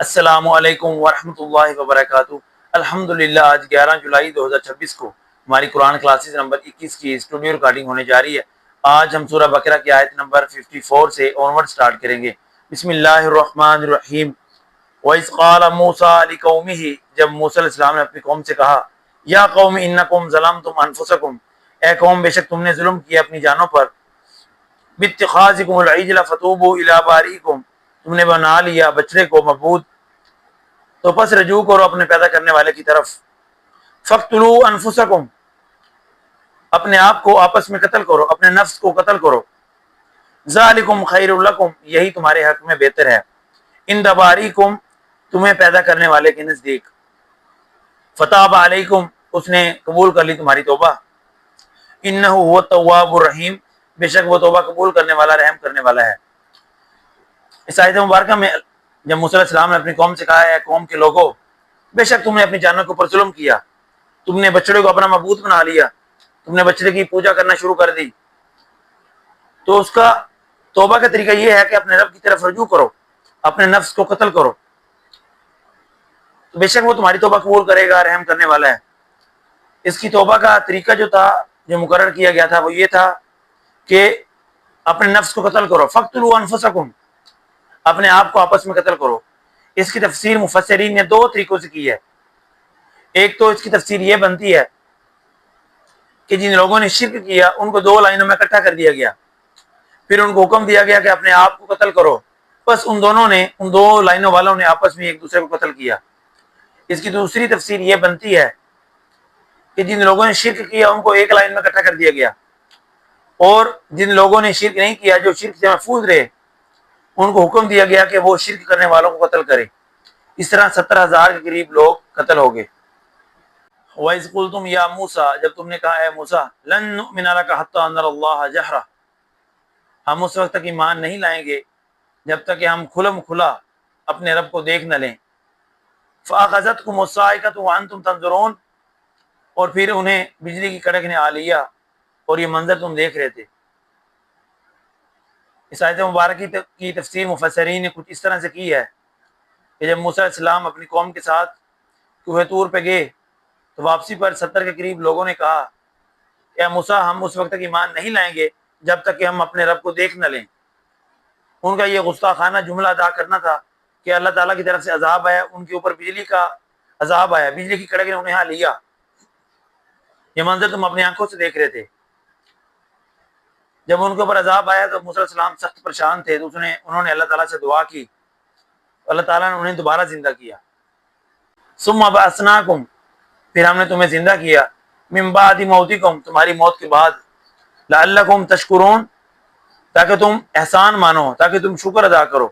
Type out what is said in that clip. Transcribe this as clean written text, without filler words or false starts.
السلام علیکم ورحمۃ اللہ وبرکاتہ۔ الحمدللہ آج 11 جولائی 2026 کو ہماری قرآن کلاسز نمبر 21 کی اسٹوڈیو ریکارڈنگ ہونے جا رہی ہے۔ آج ہم سورہ بقرہ کی آیت نمبر 54 سے آنورڈ سٹارٹ کریں گے۔ بسم اللہ الرحمن الرحیم۔ وَإِذْ قَالَ مُوسَىٰ لِقَوْمِهِ، جب موسیٰ علیہ السلام نے اپنی قوم سے کہا، یا قوم انکم ظلمتم انفسکم، اے قوم بے شک تم نے ظلم کیا اپنی جانوں پر، باتخاذکم العجل فتوبوا الی باریکم، تم نے بنا لیا بچڑے کو معبود، تو پس رجوع کرو اپنے پیدا کرنے والے کی طرف۔ فَاقْتُلُوا أَنفُسَكُمْ، اپنے آپ کو آپس میں قتل کرو، اپنے نفس کو قتل کرو۔ ذَلِكُمْ خَيْرٌ لَكُمْ، یہی تمہارے حق میں بہتر ہے، عِنْدَ بَارِئِكُمْ، تمہیں پیدا کرنے والے کے نزدیک۔ فَتَابَ عَلَيْكُمْ، اس نے قبول کر لی تمہاری توبہ۔ إِنَّهُ هُوَ التَّوَّابُ الرَّحِيمُ، بے شک وہ توبہ قبول کرنے والا رحم کرنے والا ہے۔ اس آیت مبارکہ میں جب موسیٰ علیہ السلام نے اپنی قوم سے کہا ہے، قوم کے لوگوں بے شک تم نے اپنی جانوں کے اوپر ظلم کیا، تم نے بچڑے کو اپنا معبود بنا لیا، تم نے بچڑے کی پوجا کرنا شروع کر دی، تو اس کا توبہ کا طریقہ یہ ہے کہ اپنے رب کی طرف رجوع کرو، اپنے نفس کو قتل کرو، تو بے شک وہ تمہاری توبہ قبول کرے گا، رحم کرنے والا ہے۔ اس کی توبہ کا طریقہ جو تھا، جو مقرر کیا گیا تھا، وہ یہ تھا کہ اپنے نفس کو قتل کرو۔ فَاقْتُلُوا أَنفُسَكُمْ، اپنے آپ کو آپس میں قتل کرو۔ اس کی تفسیر مفسرین نے دو طریقوں سے کی ہے۔ ایک تو اس کی تفسیر یہ بنتی ہے کہ جن لوگوں نے شرک کیا ان کو دو لائنوں میں اکٹھا کر دیا گیا، پھر ان کو حکم دیا گیا کہ اپنے آپ کو قتل کرو، بس ان دو لائنوں والوں نے آپس میں ایک دوسرے کو قتل کیا۔ اس کی دوسری تفسیر یہ بنتی ہے کہ جن لوگوں نے شرک کیا ان کو ایک لائن میں اکٹھا کر دیا گیا، اور جن لوگوں نے شرک نہیں کیا، جو شرک سے محفوظ رہے، ان کو حکم دیا گیا کہ وہ شرک کرنے والوں کو قتل کرے۔ اس طرح 70,000 کے قریب لوگ قتل ہو گئے۔ وَإِذْ قُلْتُمْ يَا مُوسَىٰ، جب تم نے کہا اے موسیٰ، لَن نُؤْمِنَ لَكَ حَتَّىٰ نَرَى اللَّهَ جَهْرَةً، ہم اس وقت تک ایمان نہیں لائیں گے جب تک کہ ہم کھلم کھلا اپنے رب کو دیکھ نہ لیں۔ فَأَخَذَتْكُمُ الصَّاعِقَةُ وَأَنْتُمْ تَنظُرُونَ، اور پھر انہیں بجلی کی کڑک نے آ لیا اور یہ منظر تم دیکھ رہے تھے۔ اس آیت مبارکہ کی تفسیر مفسرین نے کچھ اس طرح سے کی ہے کہ جب موسیٰ علیہ السلام اپنی قوم کے ساتھ کوہ طور پہ گئے تو واپسی پر 70 کے قریب لوگوں نے کہا کہ اے موسیٰ، ہم اس وقت تک ایمان نہیں لائیں گے جب تک کہ ہم اپنے رب کو دیکھ نہ لیں۔ ان کا یہ گستاخانہ جملہ ادا کرنا تھا کہ اللہ تعالیٰ کی طرف سے عذاب آیا، ان کے اوپر بجلی کا عذاب آیا، بجلی کی کڑک نے انہیں ہاں لیا، یہ منظر تم اپنی آنکھوں سے دیکھ رہے تھے۔ جب ان کے اوپر عذاب آیا تو موسیٰ علیہ السلام سخت پریشان تھے، تو انہوں نے اللہ تعالیٰ سے دعا کی، اللہ تعالیٰ نے انہیں دوبارہ زندہ کیا۔ ثم بعثناکم، پھر ہم نے تمہیں زندہ کیا، من بعد موتکم، تمہاری موت کے بعد، لعلکم تشکرون، تاکہ تم احسان مانو، تاکہ تم شکر ادا کرو۔